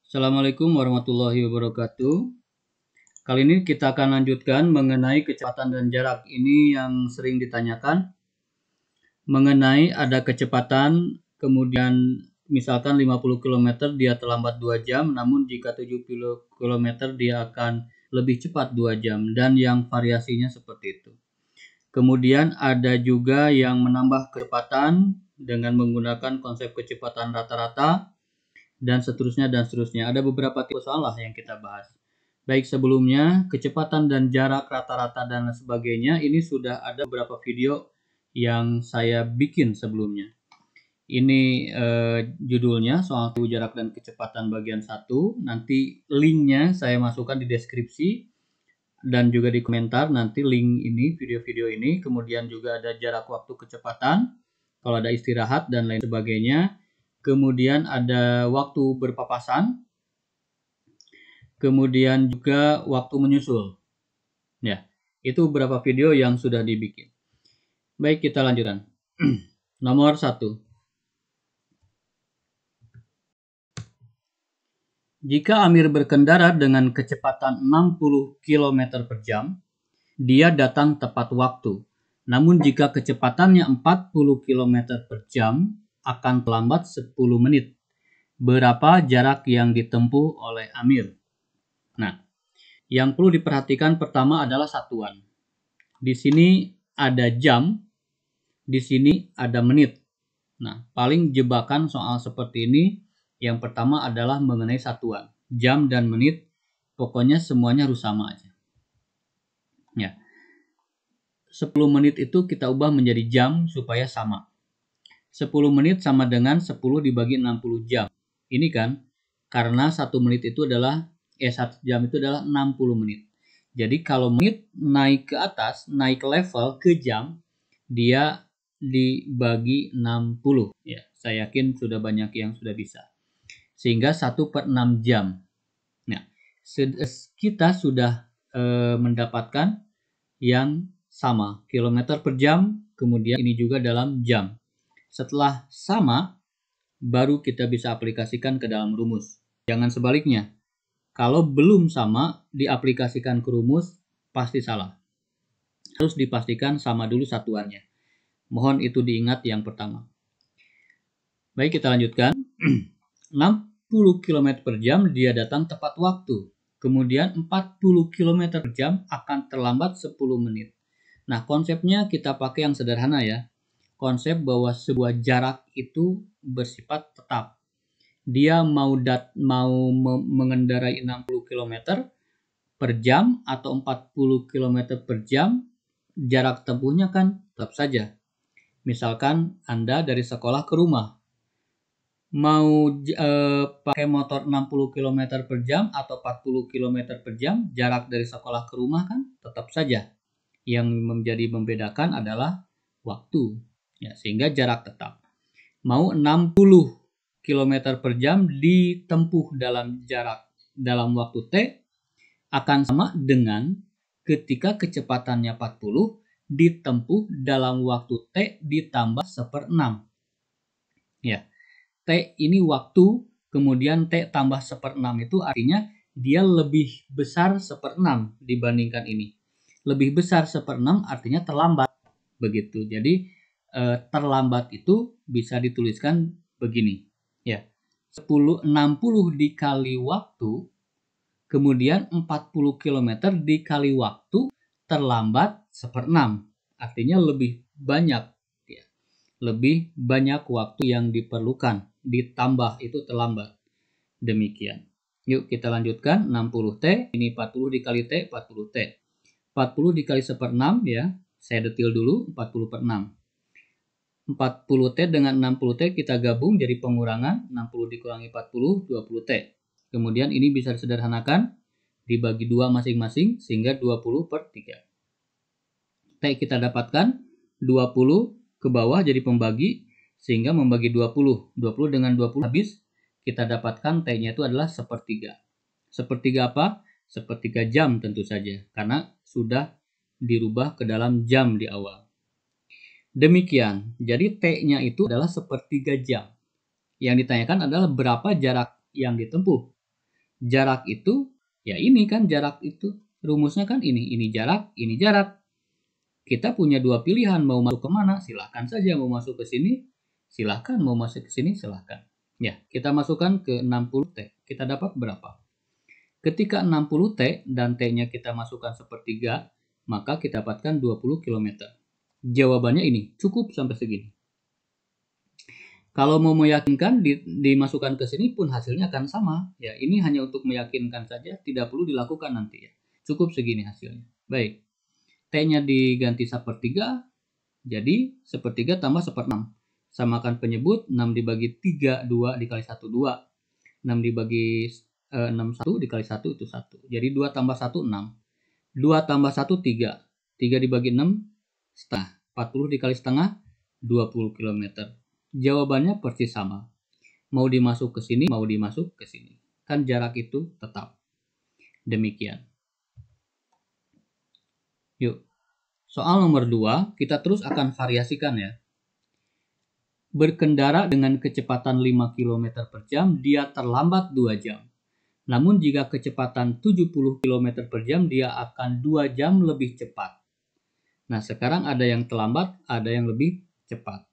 Assalamualaikum warahmatullahi wabarakatuh. Kali ini kita akan lanjutkan mengenai kecepatan dan jarak. Ini yang sering ditanyakan. Mengenai ada kecepatan, kemudian misalkan 50 km dia terlambat 2 jam, namun jika 70 km dia akan lebih cepat 2 jam, dan yang variasinya seperti itu. Kemudian ada juga yang menambah kecepatan dengan menggunakan konsep kecepatan rata-rata, dan seterusnya dan seterusnya. Ada beberapa tipe soal yang kita bahas. Baik, sebelumnya kecepatan dan jarak rata-rata dan sebagainya ini sudah ada beberapa video yang saya bikin sebelumnya. Ini judulnya soal jarak dan kecepatan bagian 1. Nanti linknya saya masukkan di deskripsi dan juga di komentar nanti link ini, video-video ini. Kemudian juga ada jarak waktu kecepatan, kalau ada istirahat dan lain sebagainya. Kemudian ada waktu berpapasan, kemudian juga waktu menyusul. Ya, itu beberapa video yang sudah dibikin. Baik, kita lanjutkan. Nomor 1. Jika Amir berkendara dengan kecepatan 60 km per jam, dia datang tepat waktu. Namun jika kecepatannya 40 km per jam, akan terlambat 10 menit. Berapa jarak yang ditempuh oleh Amir? Nah, yang perlu diperhatikan pertama adalah satuan. Di sini ada jam, di sini ada menit. Nah, paling jebakan soal seperti ini, yang pertama adalah mengenai satuan. Jam dan menit, pokoknya semuanya harus sama aja. Ya. 10 menit itu kita ubah menjadi jam supaya sama. 10 menit sama dengan 10 dibagi 60 jam. Ini kan, karena 1 menit itu adalah 1 jam itu adalah 60 menit. Jadi kalau menit naik ke atas, naik level ke jam, dia dibagi 60. Ya, saya yakin sudah banyak yang sudah bisa. Sehingga 1/6 jam. Nah, kita sudah mendapatkan yang sama, kilometer per jam, kemudian ini juga dalam jam. Setelah sama, baru kita bisa aplikasikan ke dalam rumus. Jangan sebaliknya. Kalau belum sama, diaplikasikan ke rumus, pasti salah. Harus dipastikan sama dulu satuannya. Mohon itu diingat yang pertama. Baik, kita lanjutkan. 60 km per jam dia datang tepat waktu. Kemudian 40 km per jam akan terlambat 10 menit. Nah, konsepnya kita pakai yang sederhana ya. Konsep bahwa sebuah jarak itu bersifat tetap. Dia mau mengendarai 60 km per jam atau 40 km per jam, jarak tempuhnya kan tetap saja. Misalkan Anda dari sekolah ke rumah, mau pakai motor 60 km per jam atau 40 km per jam, jarak dari sekolah ke rumah kan tetap saja. Yang menjadi membedakan adalah waktu. Ya, sehingga jarak tetap. Mau 60 km per jam ditempuh dalam waktu T akan sama dengan ketika kecepatannya 40 ditempuh dalam waktu T ditambah 1/6. Ya, T ini waktu, kemudian T tambah 1/6 itu artinya dia lebih besar 1/6 dibandingkan ini. Lebih besar 1/6 artinya terlambat. Begitu. Jadi terlambat itu bisa dituliskan begini. Ya. 60 dikali waktu, kemudian 40 km dikali waktu, terlambat 1/6. Artinya lebih banyak. Ya. Lebih banyak waktu yang diperlukan. Ditambah itu terlambat. Demikian. Yuk kita lanjutkan. 60 T, ini 40 dikali T, 40 T. 40 dikali 1/6 ya. Saya detil dulu, 40/6. 40T dengan 60T kita gabung jadi pengurangan, 60 dikurangi 40, 20T. Kemudian ini bisa disederhanakan, dibagi 2 masing-masing, sehingga 20/3. T kita dapatkan, 20 ke bawah jadi pembagi, sehingga membagi 20. 20 dengan 20 habis, kita dapatkan T-nya itu adalah 1/3. 1/3 apa? 1/3 jam tentu saja, karena sudah dirubah ke dalam jam di awal. Demikian, jadi T-nya itu adalah 1/3 jam. Yang ditanyakan adalah berapa jarak yang ditempuh. Jarak itu, ya ini kan jarak itu. Rumusnya kan ini jarak, ini jarak. Kita punya dua pilihan, mau masuk kemana? Silahkan saja, mau masuk ke sini, silahkan, mau masuk ke sini, silahkan. Ya, kita masukkan ke 60T. Kita dapat berapa? Ketika 60T dan T-nya kita masukkan sepertiga, maka kita dapatkan 20 km. Jawabannya ini, cukup sampai segini. Kalau mau meyakinkan dimasukkan ke sini pun hasilnya akan sama. Ya, ini hanya untuk meyakinkan saja, tidak perlu dilakukan nanti ya. Cukup segini hasilnya. Baik. T-nya diganti sepertiga, jadi sepertiga tambah seperenam. Samakan penyebut, 6 dibagi 3, 2 dikali 1, 2. 6 dibagi 6, 1 dikali 1 itu 1. Jadi 2 tambah 1, 6. 2 tambah 1, 3. 3 dibagi 6, setengah. 40 dikali setengah, 20 km. Jawabannya persis sama. Mau dimasuk ke sini, mau dimasuk ke sini. Kan jarak itu tetap. Demikian. Yuk. Soal nomor 2, kita terus akan variasikan ya. Berkendara dengan kecepatan 5 km per jam, dia terlambat 2 jam. Namun jika kecepatan 70 km per jam, dia akan 2 jam lebih cepat. Nah, sekarang ada yang terlambat, ada yang lebih cepat.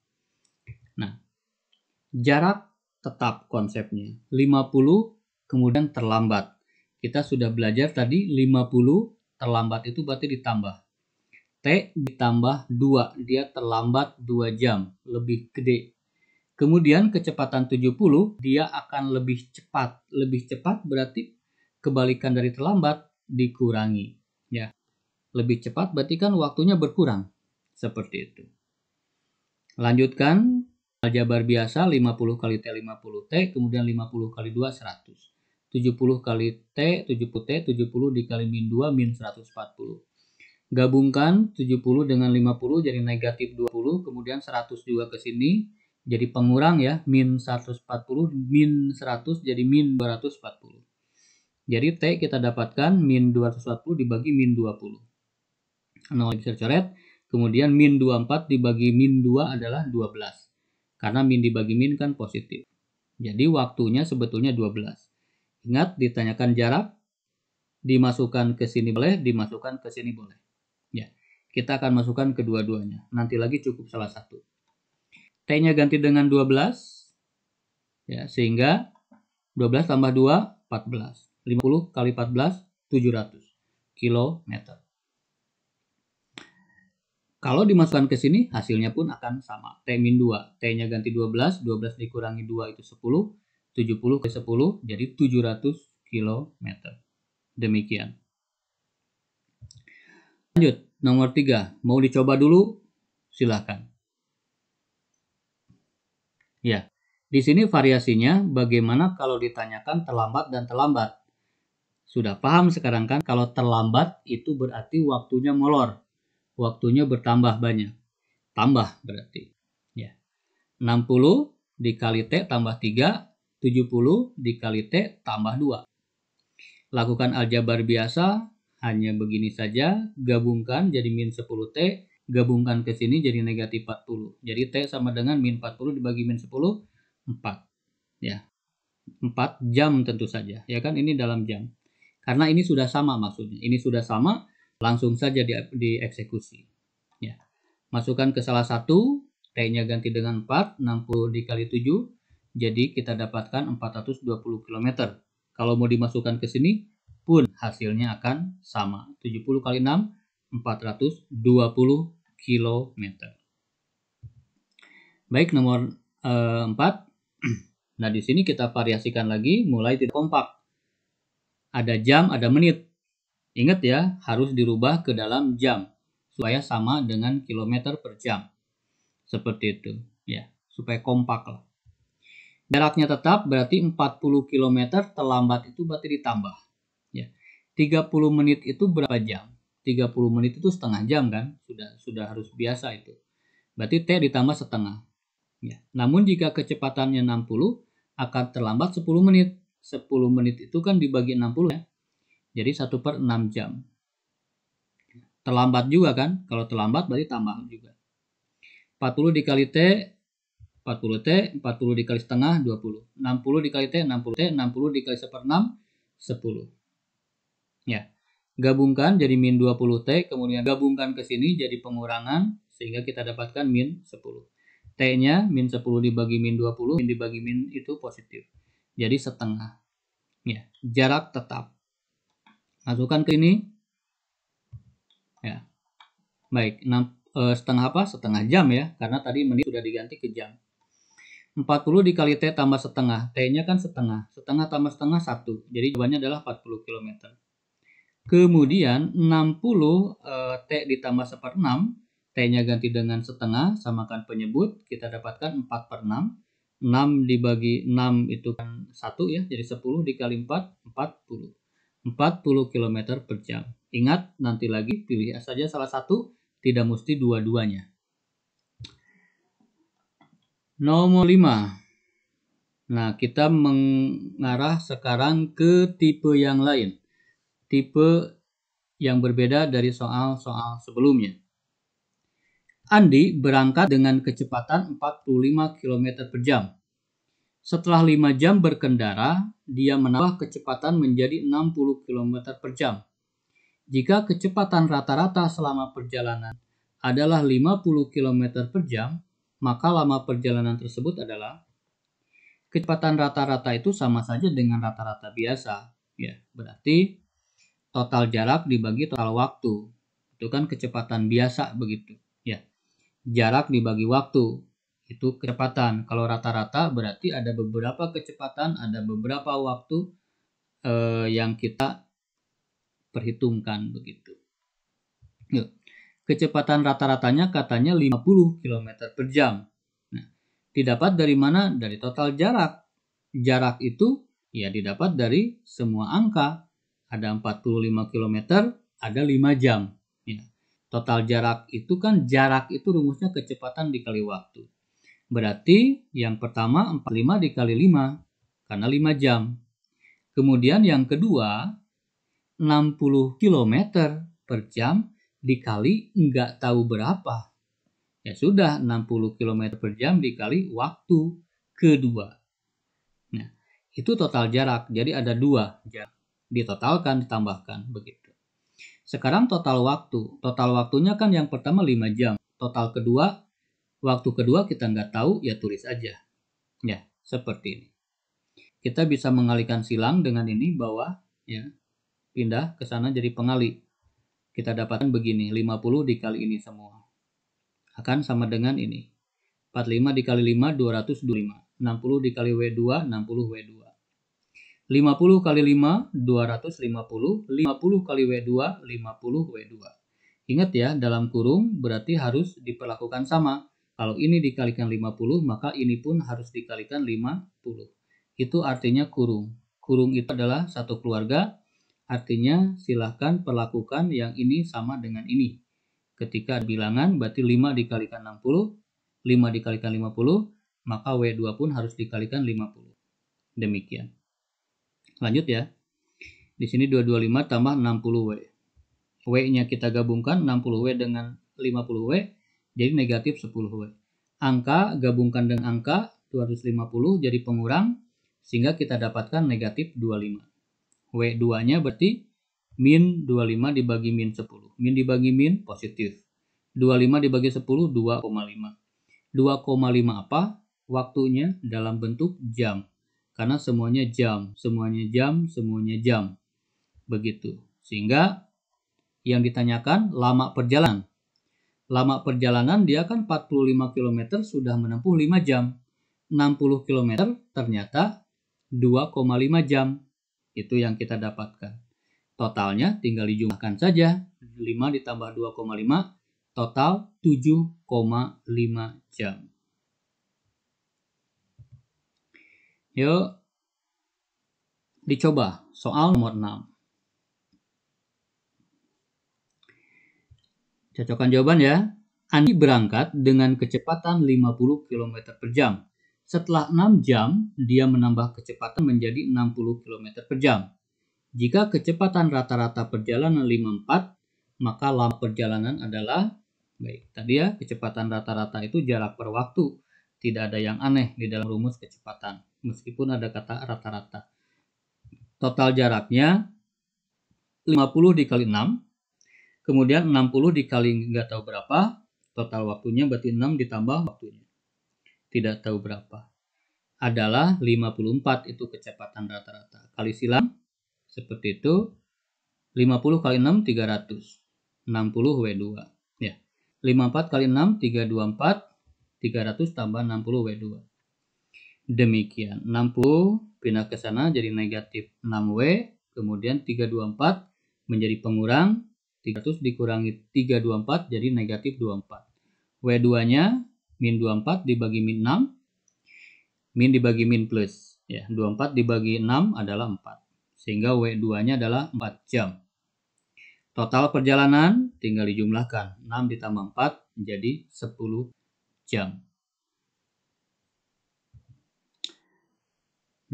Nah, jarak tetap konsepnya. 50 kemudian terlambat. Kita sudah belajar tadi 50 terlambat itu berarti ditambah. T ditambah 2, dia terlambat 2 jam, lebih gede. Kemudian kecepatan 70, dia akan lebih cepat. Lebih cepat berarti kebalikan dari terlambat dikurangi. Ya, lebih cepat berarti kan waktunya berkurang. Seperti itu. Lanjutkan. Aljabar biasa 50 kali T 50T, kemudian 50 kali 2 100. 70 kali T 70T, 70 dikali min 2 min 140. Gabungkan 70 dengan 50 jadi negatif 20, kemudian 100 juga ke sini jadi pengurang ya, min 140 min 100 jadi min 240. Jadi T kita dapatkan min 240 dibagi min 20. 0 bisa coret, kemudian min 24 dibagi min 2 adalah 12. Karena min dibagi min kan positif. Jadi waktunya sebetulnya 12. Ingat ditanyakan jarak, dimasukkan ke sini boleh, dimasukkan ke sini boleh. Ya, kita akan masukkan kedua-duanya. Nanti lagi cukup salah satu. T-nya ganti dengan 12. Ya, sehingga 12 tambah 2, 14. 50 kali 14, 700 km. Kalau dimasukkan ke sini, hasilnya pun akan sama. T-2. T-nya ganti 12. 12 dikurangi 2 itu 10. 70 ke 10 jadi 700 km. Demikian. Lanjut, nomor 3. Mau dicoba dulu? Silahkan. Ya, di sini variasinya bagaimana kalau ditanyakan terlambat dan terlambat. Sudah paham sekarang kan? Kalau terlambat itu berarti waktunya molor. Waktunya bertambah banyak. Tambah berarti. Ya. 60 dikali T tambah 3, 70 dikali T tambah 2. Lakukan aljabar biasa, hanya begini saja, gabungkan jadi min 10T, gabungkan ke sini jadi negatif 40. Jadi T sama dengan min 40 dibagi min 10, 4. Ya. 4 jam tentu saja, ya kan ini dalam jam. Karena ini sudah sama maksudnya. Ini sudah sama, langsung saja dieksekusi. Ya. Masukkan ke salah satu, T-nya ganti dengan 4, 60 dikali 7, jadi kita dapatkan 420 km. Kalau mau dimasukkan ke sini, pun hasilnya akan sama. 70 kali 6, 420 km. Baik, nomor 4. Nah, di sini kita variasikan lagi, mulai tidak kompak. Ada jam, ada menit. Ingat ya, harus dirubah ke dalam jam, supaya sama dengan kilometer per jam. Seperti itu, ya, supaya kompak lah. Jaraknya tetap berarti 40 km, terlambat itu berarti ditambah. Ya. 30 menit itu berapa jam? 30 menit itu setengah jam kan? Sudah harus biasa itu. Berarti T ditambah setengah. Ya. Namun jika kecepatannya 60 akan terlambat 10 menit. 10 menit itu kan dibagi 60 ya. Jadi 1/6 jam. Terlambat juga kan? Kalau terlambat berarti tambah juga. 40 dikali T 40T, 40 dikali setengah 20. 60 dikali T 60T, 60 dikali 1/6 10. Ya. Gabungkan jadi min 20T, kemudian gabungkan ke sini jadi pengurangan, sehingga kita dapatkan min 10. T-nya min 10 dibagi min 20, min dibagi min itu positif. Jadi setengah. Ya, jarak tetap. Masukkan ke ini. Ya. Baik, setengah apa? Setengah jam ya, karena tadi menit sudah diganti ke jam. 40 dikali T tambah setengah. T-nya kan setengah. Setengah tambah setengah 1. Jadi jawabannya adalah 40 km. Kemudian 60 T ditambah 1/6, T-nya ganti dengan setengah, samakan penyebut, kita dapatkan 4/6. 6 dibagi 6 itu kan 1 ya, jadi 10 dikali 4, 40. 40 km per jam. Ingat, nanti lagi pilih saja salah satu, tidak mesti dua-duanya. Nomor 5. Nah, kita mengarah sekarang ke tipe yang lain. Tipe yang berbeda dari soal-soal sebelumnya. Andi berangkat dengan kecepatan 45 km per jam. Setelah 5 jam berkendara, dia menambah kecepatan menjadi 60 km per jam. Jika kecepatan rata-rata selama perjalanan adalah 50 km per jam, maka lama perjalanan tersebut adalah kecepatan rata-rata itu sama saja dengan rata-rata biasa. Ya, berarti total jarak dibagi total waktu. Itu kan kecepatan biasa begitu. Ya. Jarak dibagi waktu. Itu kecepatan. Kalau rata-rata berarti ada beberapa kecepatan, ada beberapa waktu yang kita perhitungkan begitu. Yuk. Kecepatan rata-ratanya katanya 50 km per jam. Nah, didapat dari mana? Dari total jarak. Jarak itu ya didapat dari semua angka. Ada 45 km, ada 5 jam. Ya. Total jarak itu kan, jarak itu rumusnya kecepatan dikali waktu. Berarti yang pertama 45 dikali 5, karena 5 jam. Kemudian yang kedua 60 km per jam dikali nggak tahu berapa. Ya sudah, 60 km per jam dikali waktu kedua. Nah, itu total jarak. Jadi ada 2 jarak. Ditotalkan, ditambahkan, begitu. Sekarang total waktu. Total waktunya kan yang pertama 5 jam. Total kedua, waktu kedua kita nggak tahu, ya tulis aja. Ya, seperti ini. Kita bisa mengalihkan silang dengan ini bawah, ya. Pindah ke sana jadi pengali. Kita dapatkan begini, 50 dikali ini semua. Akan sama dengan ini. 45 dikali 5, 225. 60 dikali W2, 60 W2. 50 kali 5, 250. 50 kali W2, 50 W2. Ingat ya, dalam kurung berarti harus diperlakukan sama. Kalau ini dikalikan 50, maka ini pun harus dikalikan 50. Itu artinya kurung. Kurung itu adalah satu keluarga, artinya silahkan perlakukan yang ini sama dengan ini. Ketika ada bilangan, berarti 5 dikalikan 60, 5 dikalikan 50, maka W2 pun harus dikalikan 50. Demikian. Lanjut ya. Di sini 225 tambah 60W. W-nya kita gabungkan 60W dengan 50W, jadi negatif 10W. Angka gabungkan dengan angka 250 jadi pengurang, sehingga kita dapatkan negatif 25. W2-nya berarti min 25 dibagi min 10. Min dibagi min positif. 25 dibagi 10, 2,5. 2,5 apa? Waktunya dalam bentuk jam. Karena semuanya jam, semuanya jam, semuanya jam. Begitu. Sehingga yang ditanyakan lama perjalanan. Lama perjalanan dia kan 45 km sudah menempuh 5 jam. 60 km ternyata 2,5 jam. Itu yang kita dapatkan. Totalnya tinggal dijumlahkan saja. 5 ditambah 2,5, total 7,5 jam. Yuk, dicoba soal nomor 6. Cocokkan jawaban ya. Andi berangkat dengan kecepatan 50 km per jam. Setelah 6 jam, dia menambah kecepatan menjadi 60 km per jam. Jika kecepatan rata-rata perjalanan 54, maka lama perjalanan adalah, baik, tadi ya, kecepatan rata-rata itu jarak per waktu. Tidak ada yang aneh di dalam rumus kecepatan, meskipun ada kata rata-rata. Total jaraknya 50 dikali 6, kemudian 60 dikali nggak tahu berapa, total waktunya berarti 6 ditambah waktunya. Tidak tahu berapa. Adalah 54 itu kecepatan rata-rata. Kali silang seperti itu. 50 kali 6 300. 60 W2 ya. 54 kali 6 324, 300 tambah 60 W2. Demikian. 60 pindah ke sana jadi negatif 6W, kemudian 324 menjadi pengurang, 300 dikurangi 324 jadi negatif 24. W2-nya min 24 dibagi min 6, min dibagi min plus. Ya, 24 dibagi 6 adalah 4. Sehingga W2-nya adalah 4 jam. Total perjalanan tinggal dijumlahkan. 6 ditambah 4 menjadi 10 jam.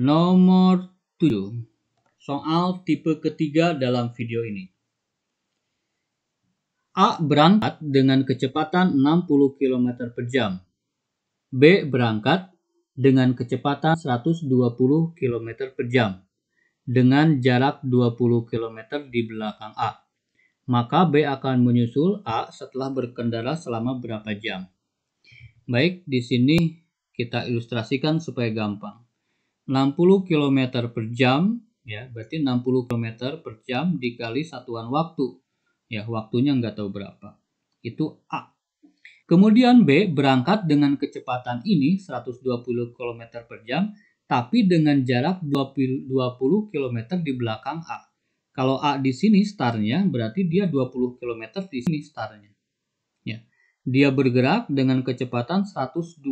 Nomor 7. Soal tipe ketiga dalam video ini. A berangkat dengan kecepatan 60 km per jam. B berangkat dengan kecepatan 120 km per jam dengan jarak 20 km di belakang A. Maka B akan menyusul A setelah berkendara selama berapa jam. Baik, di sini kita ilustrasikan supaya gampang. 60 km per jam, ya, berarti 60 km per jam dikali satuan waktu. Ya, waktunya nggak tahu berapa. Itu A. Kemudian B berangkat dengan kecepatan ini 120 km per jam, tapi dengan jarak 20 km di belakang A. Kalau A di sini startnya, berarti dia 20 km di sini startnya. Ya. Dia bergerak dengan kecepatan 120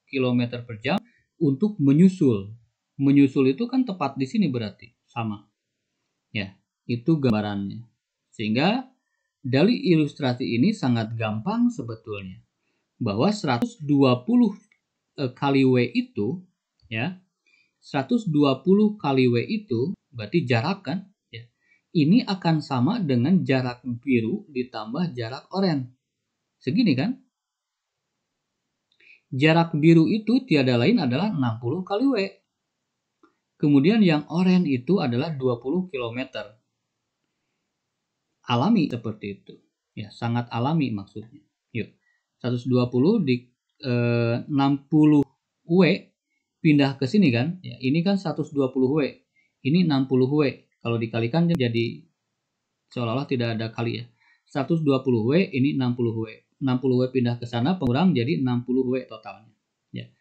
km per jam untuk menyusul. Menyusul itu kan tepat di sini berarti sama. Ya, itu gambarannya. Sehingga dari ilustrasi ini sangat gampang sebetulnya. Bahwa 120 kali W itu, ya, 120 kali W itu berarti jarak kan? Ya. Ini akan sama dengan jarak biru ditambah jarak oranye. Segini kan? Jarak biru itu tiada lain adalah 60 kali W. Kemudian yang oranye itu adalah 20 km. Alami seperti itu. Ya, sangat alami maksudnya. Yuk. 120 di 60 W pindah ke sini kan? Ya, ini kan 120 W. Ini 60 W. Kalau dikalikan jadi seolah-olah tidak ada kali ya. 120 W ini 60 W. 60 W pindah ke sana pengurang jadi 60 W totalnya. Ya.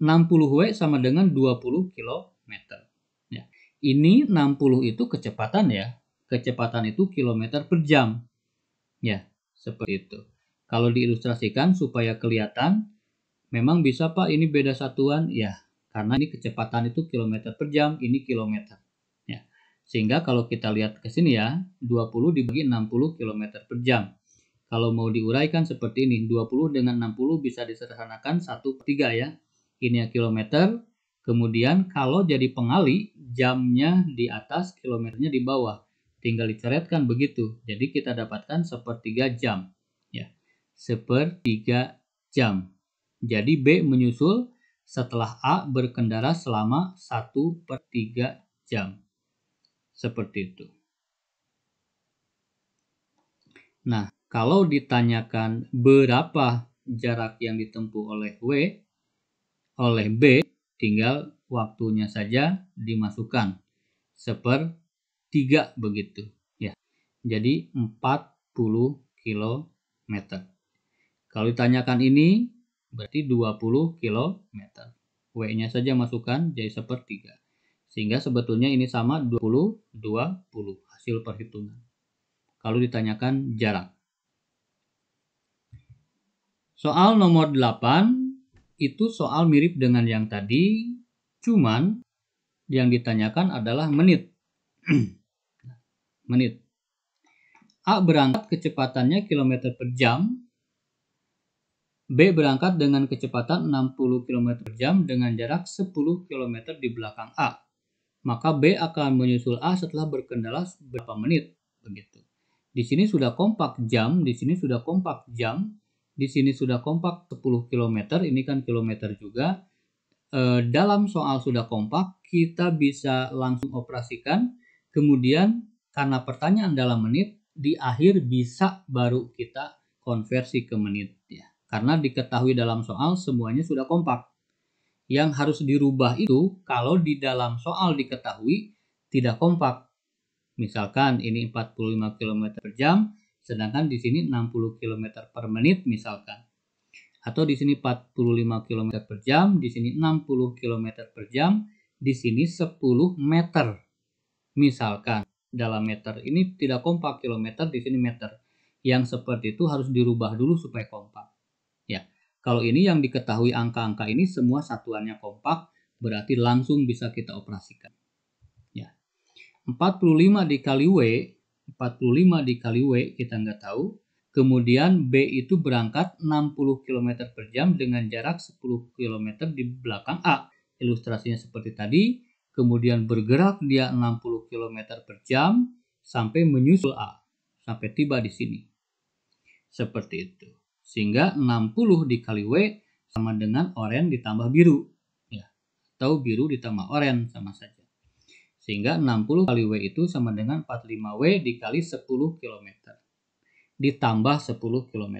60 W sama dengan 20 km. Ya. Ini 60 itu kecepatan ya. Kecepatan itu kilometer per jam. Ya, seperti itu. Kalau diilustrasikan supaya kelihatan, memang bisa Pak ini beda satuan? Ya, karena ini kecepatan itu kilometer per jam, ini kilometer. Ya. Sehingga kalau kita lihat ke sini ya, 20 dibagi 60 km per jam. Kalau mau diuraikan seperti ini, 20 dengan 60 bisa disederhanakan 1/3 ya. Ini ya kilometer. Kemudian kalau jadi pengali, jamnya di atas, kilometernya di bawah. Tinggal dicoretkan begitu. Jadi kita dapatkan 1/3 jam. Ya, 1/3 jam. Jadi B menyusul setelah A berkendara selama 1/3 jam. Seperti itu. Nah, kalau ditanyakan berapa jarak yang ditempuh oleh W, oleh B, tinggal waktunya saja dimasukkan. 1/3 begitu. Ya. Jadi 40 km. Kalau ditanyakan ini, berarti 20 km. W-nya saja masukkan jadi 1/3. Sehingga sebetulnya ini sama 20, 20 hasil perhitungan. Kalau ditanyakan jarak. Soal nomor 8 itu soal mirip dengan yang tadi, cuman yang ditanyakan adalah menit. Menit. A berangkat kecepatannya kilometer per jam. B berangkat dengan kecepatan 60 km per jam dengan jarak 10 km di belakang A. Maka B akan menyusul A setelah berkendara berapa menit. Begitu. Di sini sudah kompak jam, di sini sudah kompak jam, di sini sudah kompak 10 km, ini kan kilometer juga. dalam soal sudah kompak, kita bisa langsung operasikan. Kemudian karena pertanyaan dalam menit, di akhir bisa baru kita konversi ke menit ya. Karena diketahui dalam soal semuanya sudah kompak. Yang harus dirubah itu kalau di dalam soal diketahui tidak kompak. Misalkan ini 45 km per jam, sedangkan di sini 60 km per menit misalkan. Atau di sini 45 km per jam, di sini 60 km per jam, di sini 10 meter. Misalkan dalam meter ini tidak kompak kilometer, di sini meter. Yang seperti itu harus dirubah dulu supaya kompak. Ya, kalau ini yang diketahui angka-angka ini semua satuannya kompak, berarti langsung bisa kita operasikan. Ya. 45 dikali W, 45 dikali W kita nggak tahu. Kemudian B itu berangkat 60 km per jam dengan jarak 10 km di belakang A. Ilustrasinya seperti tadi. Kemudian bergerak dia 60 km per jam sampai menyusul A. Sampai tiba di sini. Seperti itu. Sehingga 60 dikali W sama dengan oranye ditambah biru. Ya. Atau biru ditambah oranye sama saja. Sehingga 60 kali W itu sama dengan 45W dikali 10 km. Ditambah 10 km.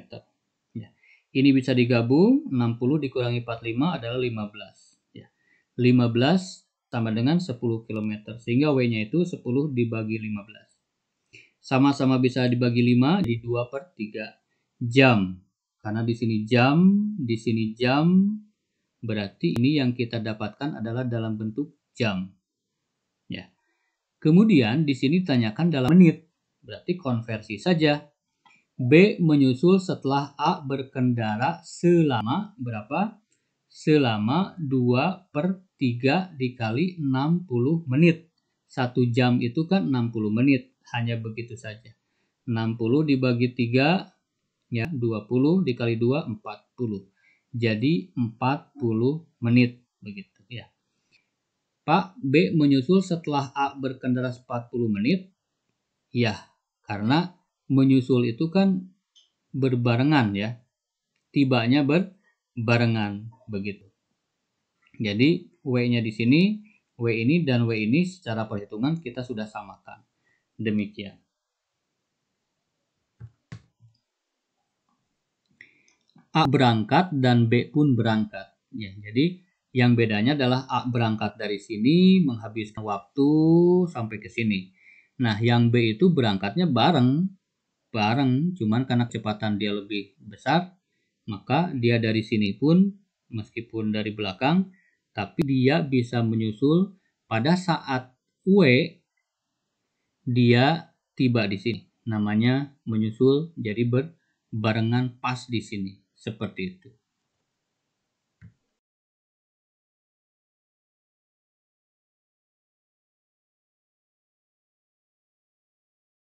Ya. Ini bisa digabung, 60 dikurangi 45 adalah 15. Ya. 15 sama dengan 10 km. Sehingga W-nya itu 10 dibagi 15. Sama-sama bisa dibagi 5 di 2 per 3 jam. Karena di sini jam, berarti ini yang kita dapatkan adalah dalam bentuk jam. Ya. Kemudian di sini tanyakan dalam menit. Berarti konversi saja. B menyusul setelah A berkendara selama berapa? Selama 2 per 3 dikali 60 menit. 1 jam itu kan 60 menit. Hanya begitu saja. 60 dibagi 3, ya 20 dikali 2, 40. Jadi 40 menit. Begitu ya. Pak, B menyusul setelah A berkendara 40 menit. Ya, karena menyusul itu kan berbarengan ya. Tibanya berbarengan begitu. Jadi W-nya di sini, W ini dan W ini secara perhitungan kita sudah samakan. Demikian. A berangkat dan B pun berangkat. Ya, jadi yang bedanya adalah A berangkat dari sini menghabiskan waktu sampai ke sini. Nah, yang B itu berangkatnya bareng, cuman karena kecepatan dia lebih besar, maka dia dari sini pun meskipun dari belakang, tapi dia bisa menyusul pada saat W dia tiba di sini. Namanya menyusul, jadi berbarengan pas di sini, seperti itu.